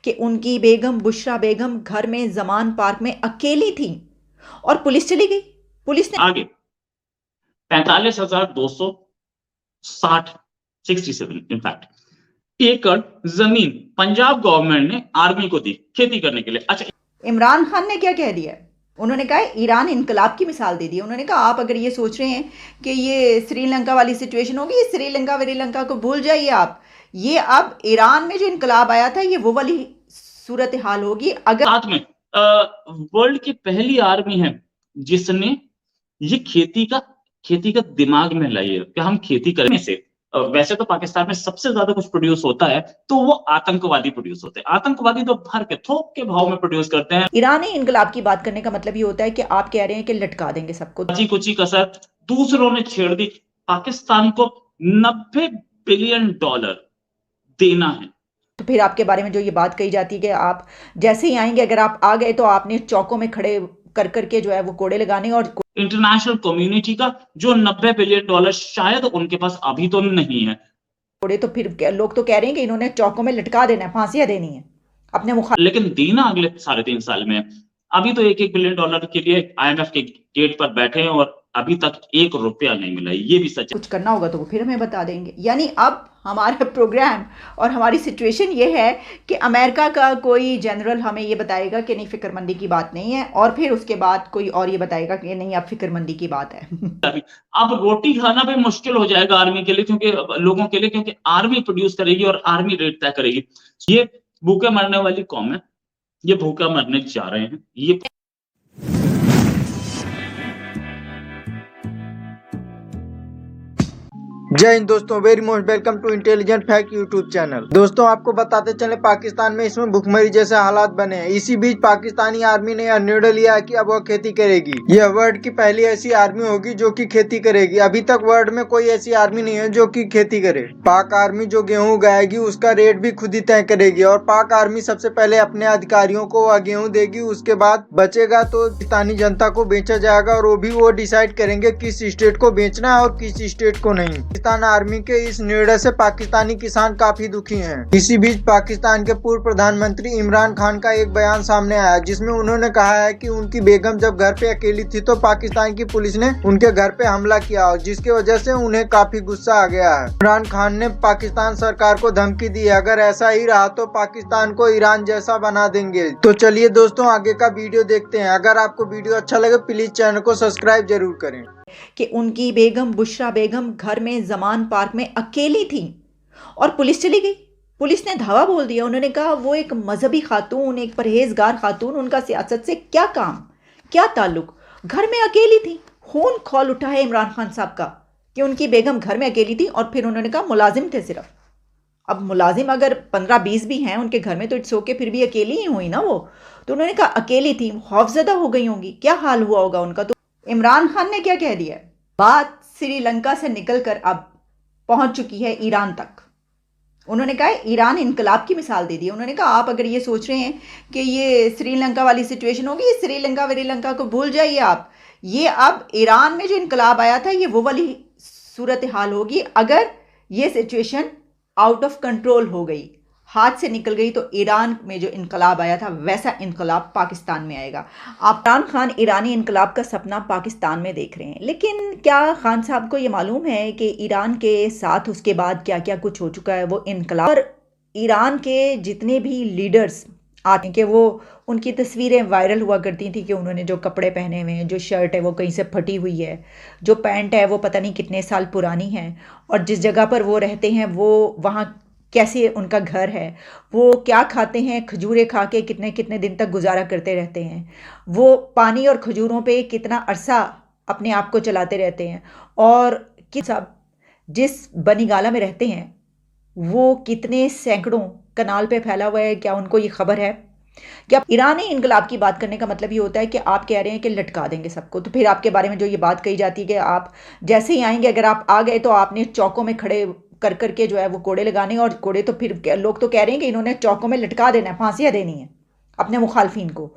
कि उनकी बेगम बुशरा बेगम घर में जमान पार्क में अकेली थी और पुलिस चली गई। पुलिस ने आगे 45,260 67 इनफैक्ट एकड़ जमीन पंजाब गवर्नमेंट ने आर्मी को दी खेती करने के लिए। अच्छा, इमरान खान ने क्या कह दिया? उन्होंने कहा ईरान इनकलाब की मिसाल दे दी। उन्होंने कहा आप अगर ये सोच रहे हैं कि ये श्रीलंका वाली सिचुएशन होगी, ये श्रीलंका को भूल जाइए आप। ये अब ईरान में जो इनकलाब आया था ये वो वाली सूरत हाल होगी। अगर साथ में वर्ल्ड की पहली आर्मी है जिसने ये खेती का दिमाग में लाई है कि हम खेती करने से वैसे तो पाकिस्तान में सबसे ज्यादा कुछ प्रोड्यूस होता है तो वो आतंकवादी प्रोड्यूस होते हैं। आतंकवादी तो भर के थोक के भाव में प्रोड्यूस करते हैं। ईरानी इनकलाब की बात करने का मतलब ये होता है कि आप कह रहे हैं कि लटका देंगे सबको। कुछ कसर दूसरों ने छेड़ दी। पाकिस्तान को $90 बिलियन देना है। तो फिर आपके बारे में जो ये बात कही जाती है कि आप जैसे ही आएंगे, अगर आप आ गए तो आपने चौकों में खड़े कर करके जो है वो कोड़े लगाने। और इंटरनेशनल कम्युनिटी का जो $90 बिलियन शायद उनके पास अभी तो नहीं है कोड़े, तो फिर लोग तो कह रहे हैं कि इन्होंने चौकों में लटका देना है, फांसियां देनी है अपने मुखालिफ। लेकिन देना अगले 3.5 साल में। अभी तो $1 बिलियन के लिए IMF के गेट पर बैठे हैं और अभी तक $1 नहीं मिला। ये भी सच है। कुछ करना होगा तो वो फिर हमें बता देंगे। यानी अब हमारा प्रोग्राम और हमारी सिचुएशन ये है कि अमेरिका का कोई जनरल हमें ये बताएगा कि नहीं फिक्रमंदी की बात नहीं है, और फिर उसके बाद कोई और ये बताएगा कि नहीं अब फिक्रमंदी की बात है। अब रोटी खाना भी मुश्किल हो जाएगा आर्मी के लिए, क्योंकि लोगों के लिए, क्योंकि आर्मी प्रोड्यूस करेगी और आर्मी रेट तय करेगी। ये भूखे मरने वाली कौम है, ये भूखा मरने जा रहे हैं। ये जय हिंद दोस्तों, very most welcome to intelligent fact YouTube channel. दोस्तों आपको बताते चले पाकिस्तान में इसमें भुखमरी जैसे हालात बने हैं। इसी बीच पाकिस्तानी आर्मी ने यह निर्णय लिया कि अब वह खेती करेगी। यह वर्ल्ड की पहली ऐसी आर्मी होगी जो कि खेती करेगी। अभी तक वर्ल्ड में कोई ऐसी आर्मी नहीं है जो कि खेती करे। पाक आर्मी जो गेहूँ उगाएगी उसका रेट भी खुद ही तय करेगी और पाक आर्मी सबसे पहले अपने अधिकारियों को वह गेहूँ देगी, उसके बाद बचेगा तो पाकिस्तानी जनता को बेचा जाएगा और वो डिसाइड करेंगे किस स्टेट को बेचना है और किस स्टेट को नहीं। पाकिस्तान आर्मी के इस निर्णय से पाकिस्तानी किसान काफी दुखी हैं। इसी बीच पाकिस्तान के पूर्व प्रधानमंत्री इमरान खान का एक बयान सामने आया जिसमें उन्होंने कहा है कि उनकी बेगम जब घर पे अकेली थी तो पाकिस्तान की पुलिस ने उनके घर पे हमला किया और जिसकी वजह से उन्हें काफी गुस्सा आ गया है। इमरान खान ने पाकिस्तान सरकार को धमकी दी, अगर ऐसा ही रहा तो पाकिस्तान को ईरान जैसा बना देंगे। तो चलिए दोस्तों आगे का वीडियो देखते हैं। अगर आपको वीडियो अच्छा लगे प्लीज चैनल को सब्सक्राइब जरूर करें। कि उनकी बेगम बुशरा बेगम घर में जमान पार्क में अकेली थी और पुलिस चली गई। पुलिस ने धावा बोल दिया। उन्होंने कहा वो एक मजहबी खातून, एक परहेजगार खातून, उनका सियासत से क्या काम, क्या ताल्लुक, घर में अकेली थी। खून खौल उठा है इमरान खान साहब का कि उनकी बेगम घर में अकेली थी। और फिर उन्होंने कहा मुलाजिम थे सिर्फ। अब मुलाजिम अगर 15-20 भी हैं उनके घर में तो इट्स ओके, फिर भी अकेली ही हुई ना वो। तो उन्होंने कहा अकेली थी, खौफजदा हो गई होंगी, क्या हाल हुआ होगा उनका। तो इमरान खान ने क्या कह दिया? बात श्रीलंका से निकलकर अब पहुंच चुकी है ईरान तक। उन्होंने कहा ईरान इनकलाब की मिसाल दे दी। उन्होंने कहा आप अगर ये सोच रहे हैं कि ये श्रीलंका वाली सिचुएशन होगी, ये श्रीलंका को भूल जाइए आप। ये अब ईरान में जो इनकलाब आया था ये वो वाली सूरत हाल होगी। अगर ये सिचुएशन आउट ऑफ कंट्रोल हो गई, हाथ से निकल गई, तो ईरान में जो इनकलाब आया था वैसा इनकलाब पाकिस्तान में आएगा। आप इमरान खान ईरानी इनकलाब का सपना पाकिस्तान में देख रहे हैं, लेकिन क्या खान साहब को ये मालूम है कि ईरान के साथ उसके बाद क्या क्या कुछ हो चुका है? वो इनकलाब और ईरान के जितने भी लीडर्स आते हैं कि वो उनकी तस्वीरें वायरल हुआ करती थी कि उन्होंने जो कपड़े पहने हुए हैं, जो शर्ट है वो कहीं से फटी हुई है, जो पैंट है वो पता नहीं कितने साल पुरानी है, और जिस जगह पर वो रहते हैं वो वहाँ कैसे उनका घर है, वो क्या खाते हैं, खजूरें खा के कितने कितने दिन तक गुजारा करते रहते हैं, वो पानी और खजूरों पे कितना अरसा अपने आप को चलाते रहते हैं, और किस सब जिस बनीगाला में रहते हैं वो कितने सैकड़ों कनाल पे फैला हुआ है, क्या उनको ये खबर है? क्या ईरानी इनकलाब की बात करने का मतलब ये होता है कि आप कह रहे हैं कि लटका देंगे सबको। तो फिर आपके बारे में जो ये बात कही जाती है कि आप जैसे ही आएंगे, अगर आप आ गए तो आपने चौकों में खड़े कर करके जो है वो कोड़े लगाने। और कोड़े तो फिर लोग तो कह रहे हैं कि इन्होंने चौकों में लटका देना है, फांसियां देनी है अपने मुखालफिन को।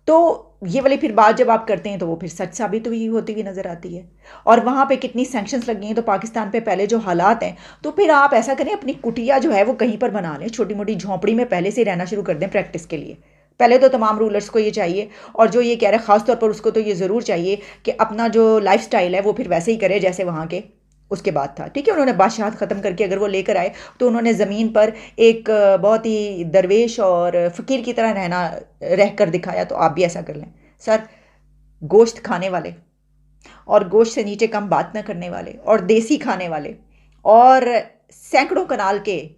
तो ये वाली फिर बात जब आप करते हैं तो वो फिर सच साबित हुई होती हुई नज़र आती है। और वहाँ पे कितनी सैंक्शंस लगी हैं, तो पाकिस्तान पे पहले जो हालात हैं, तो फिर आप ऐसा करें, अपनी कुटिया जो है वो कहीं पर बना लें, छोटी मोटी झोंपड़ी में पहले से रहना शुरू कर दें प्रैक्टिस के लिए। पहले तो तमाम रूलर्स को ये चाहिए, और जो ये कह रहे हैं ख़ास तौर पर उसको तो ये ज़रूर चाहिए कि अपना जो लाइफ स्टाइल है वो फिर वैसे ही करे जैसे वहाँ के उसके बाद था। ठीक है, उन्होंने बादशाहत ख़त्म करके अगर वो लेकर आए तो उन्होंने ज़मीन पर एक बहुत ही दरवेश और फ़कीर की तरह रह कर दिखाया। तो आप भी ऐसा कर लें सर। गोश्त खाने वाले और गोश्त से नीचे कम बात न करने वाले और देसी खाने वाले और सैकड़ों कनाल के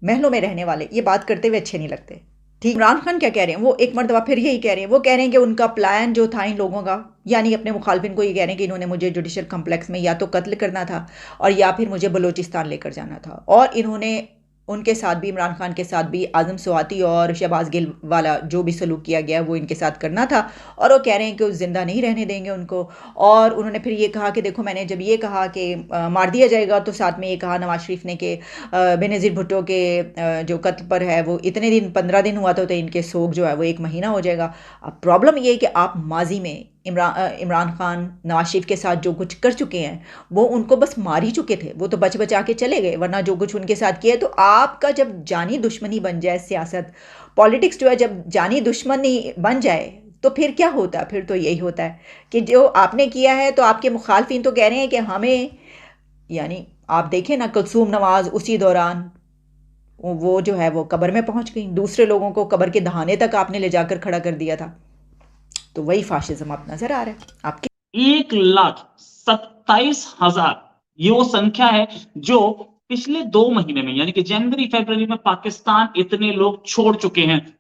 महलों में रहने वाले ये बात करते हुए अच्छे नहीं लगते। ठीक, इमरान खान क्या कह रहे हैं, वो एक मरतबा फिर यही कह रहे हैं, वो कह रहे हैं कि उनका प्लान जो था इन लोगों का, यानी अपने मुखालफिन को ये कह रहे हैं कि इन्होंने मुझे जुडिशल कम्प्लेक्स में या तो कत्ल करना था और या फिर मुझे बलूचिस्तान लेकर जाना था। और इन्होंने उनके साथ भी, इमरान खान के साथ भी, आज़म स्वाति और शहबाज गिल वाला जो भी सलूक किया गया वो इनके साथ करना था। और वो कह रहे हैं कि वो ज़िंदा नहीं रहने देंगे उनको। और उन्होंने फिर ये कहा कि देखो, मैंने जब ये कहा कि मार दिया जाएगा, तो साथ में ये कहा नवाज शरीफ ने कि बेनज़ीर भुट्टो के जो कत्ल पर है वो इतने दिन 15 दिन हुआ था, तो इनके सोग जो है वो 1 महीना हो जाएगा। अब प्रॉब्लम ये है कि आप माजी में इमरान खान नवाज शरीफ के साथ जो कुछ कर चुके हैं वो उनको बस मार ही चुके थे, वो तो बच बचा के चले गए, वरना जो कुछ उनके साथ किया है। तो आपका जब जानी दुश्मनी बन जाए, सियासत पॉलिटिक्स जो है जब जानी दुश्मनी बन जाए, तो फिर क्या होता है? फिर तो यही होता है कि जो आपने किया है, तो आपके मुखालफिन तो कह रहे हैं कि हमें, यानी आप देखें ना, कुलसूम नवाज उसी दौरान वो जो है वो कब्र में पहुंच गई, दूसरे लोगों को कब्र के दहाने तक आपने ले जाकर खड़ा कर दिया था। तो वही फाशिज्म अब नजर आ रहा है आपके। 1,27,000 ये वो संख्या है जो पिछले 2 महीने में, यानी कि जनवरी फरवरी में पाकिस्तान इतने लोग छोड़ चुके हैं।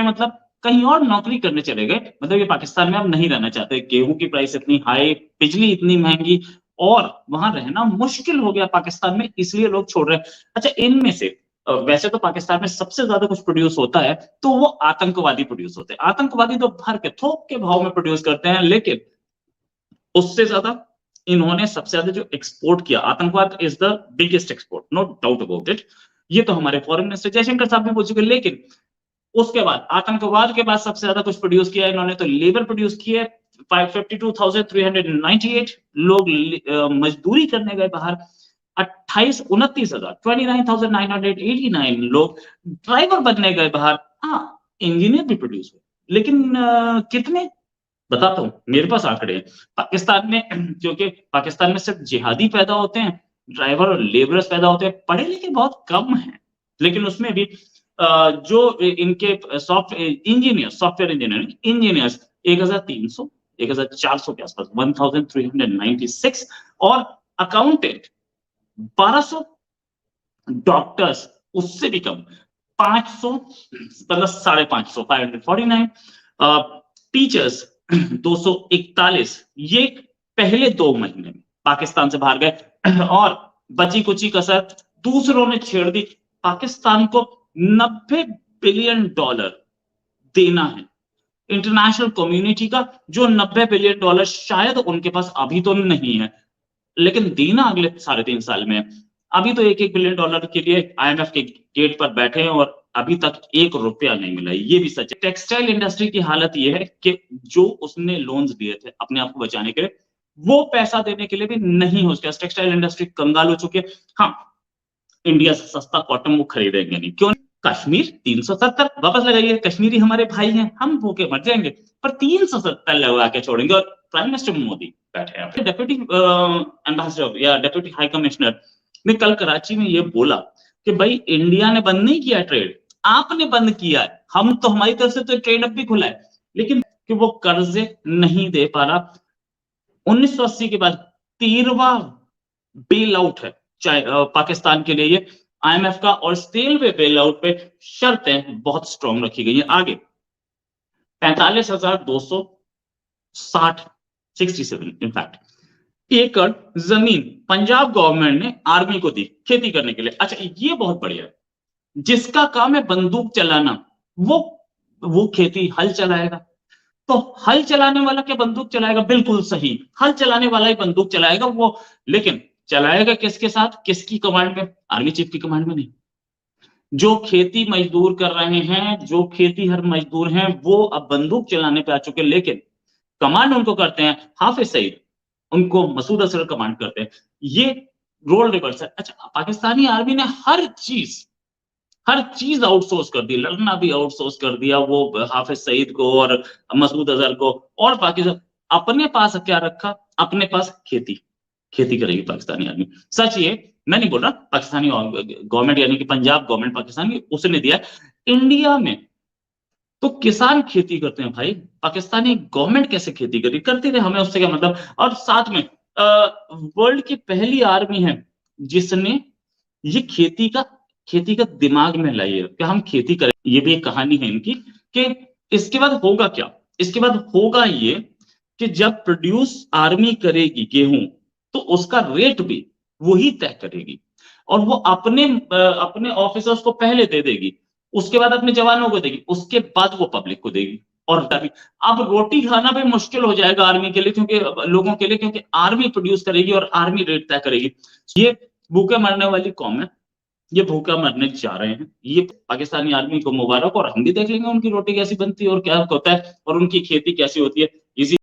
मतलब कहीं और नौकरी करने चले गए, मतलब ये पाकिस्तान में अब नहीं रहना चाहते। गेहूं की प्राइस इतनी हाई, बिजली इतनी महंगी और वहां रहना मुश्किल हो गया पाकिस्तान में, इसलिए लोग छोड़ रहे हैं। अच्छा, इनमें से वैसे तो पाकिस्तान में सबसे ज्यादा कुछ प्रोड्यूस होता है तो वो आतंकवादी प्रोड्यूस होते हैं। आतंकवादी तो भर के थोक के भाव में प्रोड्यूस करते हैं, लेकिन उससे ज्यादा इन्होंने सबसे ज्यादा जो एक्सपोर्ट किया, आतंकवाद is the biggest export, no doubt about it. ये तो हमारे फॉरेन मिनिस्टर जयशंकर साहब भी बोल चुके। लेकिन उसके बाद आतंकवाद के बाद सबसे ज्यादा कुछ प्रोड्यूस किया इन्होंने तो लेबर प्रोड्यूस किया। 52,398 लोग मजदूरी करने गए बाहर। 29,989 लोग ड्राइवर बनने गए बाहर। हाँ, इंजीनियर भी प्रोड्यूस हुए, लेकिन कितने, बताता हूं, मेरे पास आंकड़े हैं। पाकिस्तान में, क्योंकि पाकिस्तान में सिर्फ जिहादी पैदा होते हैं, ड्राइवर और लेबरर्स पैदा होते हैं, पढ़े लिखे बहुत कम हैं। लेकिन उसमें भी जो इनके सॉफ्टवेयर इंजीनियर्स 1,300 1,400 के आसपास, 1,396, और अकाउंटेंट 1,200, डॉक्टर्स उससे भी कम 500, मतलब 550, 549, टीचर्स 241। ये पहले 2 महीने में पाकिस्तान से बाहर गए और बची कुची कसर दूसरों ने छेड़ दी। पाकिस्तान को $90 बिलियन देना है इंटरनेशनल कम्युनिटी का, जो $90 बिलियन शायद उनके पास अभी तो नहीं है, लेकिन देना अगले 3.5 साल में। अभी तो $1 बिलियन के लिए IMF के गेट पर बैठे हैं और अभी तक ₹1 नहीं मिला। ये भी सच है। टेक्सटाइल इंडस्ट्री की हालत ये है कि जो उसने लोन्स दिए थे अपने आप को बचाने के लिए, वो पैसा देने के लिए भी नहीं हो सका। टेक्सटाइल इंडस्ट्री कंगाल हो चुकी है। हाँ, इंडिया से सस्ता कॉटन वो खरीदेंगे नहीं, क्यों? कश्मीर 370 वापस लगाइए, कश्मीरी हमारे भाई हैं, हम भूखे मर जाएंगे, पर 370 लगा के छोड़ेंगे। और प्राइम मिनिस्टर मोदी बैठे हैं, डेप्यूटी एम्बेसडर या डेप्यूटी हाई कमिश्नर ने कल कराची में ये बोला कि भाई इंडिया ने बंद नहीं किया ट्रेड, आपने बंद किया है। हम तो, हमारी तरफ से तो ट्रेड अब भी खुला है, लेकिन कि वो कर्जे नहीं दे पा रहा। 1980 के बाद 13वां बेल आउट है पाकिस्तान के लिए ये IMF का, और स्टेलवे बेल आउट पे शर्तें बहुत स्ट्रॉन्ग रखी गई है। आगे 45,260 67 इनफैक्ट एकड़ जमीन पंजाब गवर्नमेंट ने आर्मी को दी खेती करने के लिए। अच्छा, ये बहुत बढ़िया है। जिसका काम है बंदूक चलाना, वो खेती हल चलाएगा। तो हल चलाने वाला क्या बंदूक चलाएगा? बिल्कुल सही, हल चलाने वाला ही बंदूक चलाएगा वो। लेकिन चलाएगा किसके साथ, किसकी कमांड में? आर्मी चीफ की कमांड में नहीं। जो खेती मजदूर कर रहे हैं, जो खेती हर मजदूर हैं, वो अब बंदूक चलाने पे आ चुके हैं, लेकिन कमांड उनको करते हैं हाफिज सईद, उनको मसूद अजहर कमांड करते हैं। ये रोल रिवर्स है। अच्छा, पाकिस्तानी आर्मी ने हर चीज आउटसोर्स कर दी, लड़ना भी आउटसोर्स कर दिया, वो हाफिज सईद को और मसूद अजहर को। और पाकिस्तान अपने पास क्या रखा? अपने पास खेती करेगी पाकिस्तानी आर्मी। सच ये, मैं नहीं बोल रहा, पाकिस्तानी गवर्नमेंट यानी कि पंजाब गवर्नमेंट पाकिस्तान की, उसने दिया। इंडिया में तो किसान खेती करते हैं भाई, पाकिस्तानी गवर्नमेंट कैसे खेती करती रहे, हमें उससे क्या मतलब। और साथ में वर्ल्ड की पहली आर्मी है जिसने ये खेती का दिमाग में लाई है कि हम खेती करें। ये भी एक कहानी है इनकी कि इसके बाद होगा क्या। इसके बाद होगा ये कि जब प्रोड्यूस आर्मी करेगी गेहूं, तो उसका रेट भी वही तय करेगी, और वो अपने ऑफिसर्स को पहले दे देगी, उसके बाद अपने जवानों को देगी, उसके बाद वो पब्लिक को देगी। और अब रोटी खाना भी मुश्किल हो जाएगा आर्मी के लिए, क्योंकि लोगों के लिए, क्योंकि आर्मी प्रोड्यूस करेगी और आर्मी रेट तय करेगी। ये भूखे मरने वाली कौम है, ये भूखा मरने जा रहे हैं। ये पाकिस्तानी आर्मी को मुबारक, और हम भी देख लेंगे उनकी रोटी कैसी बनती है और क्या होता है और उनकी खेती कैसी होती है। इसी